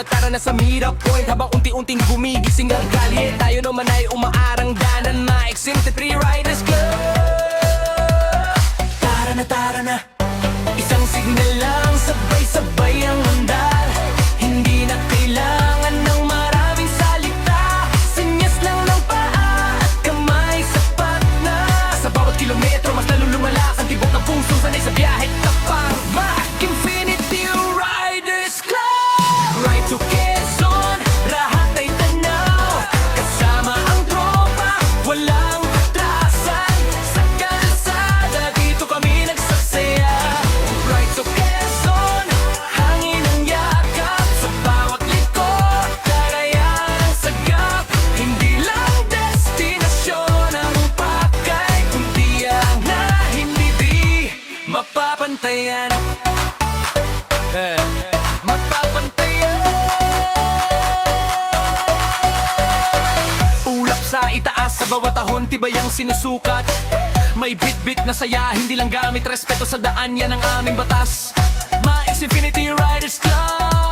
na tara na sa meetup point. Habang unti-unting gumigising ang kalye, tayo naman ay umaarang danan. Maiksim the Three Riders Club. Tara na, isang signal lang, sabay-sabay ang andar. Hindi na kailangan ng maraming salita. Senyas lang ng paa at kamay, sapat na. Sa bawat kilometro, mas lalo lumalakas ang tibok ng puso. Sanay sa biyahe, tapang Mac Infinity Riders Club. Ride to Quezon, lahat ay tanaw. Kasama ang tropa, walang atrasan. Sa kalsada, dito kami nagsasaya. Ride to Quezon, hangin ang yakap. Sa bawat liko, darayan ang sagap. Hindi lang destinasyon ang pakay, kundi ang na hindi di mapapantayan. Mapapantayan. Ulap sa itaas, sa bawat ahon, tibay ang sinusukat. May bit-bit na saya, hindi lang gamit respeto sa daan, yan ang aming batas. Mais Infinity Riders Club.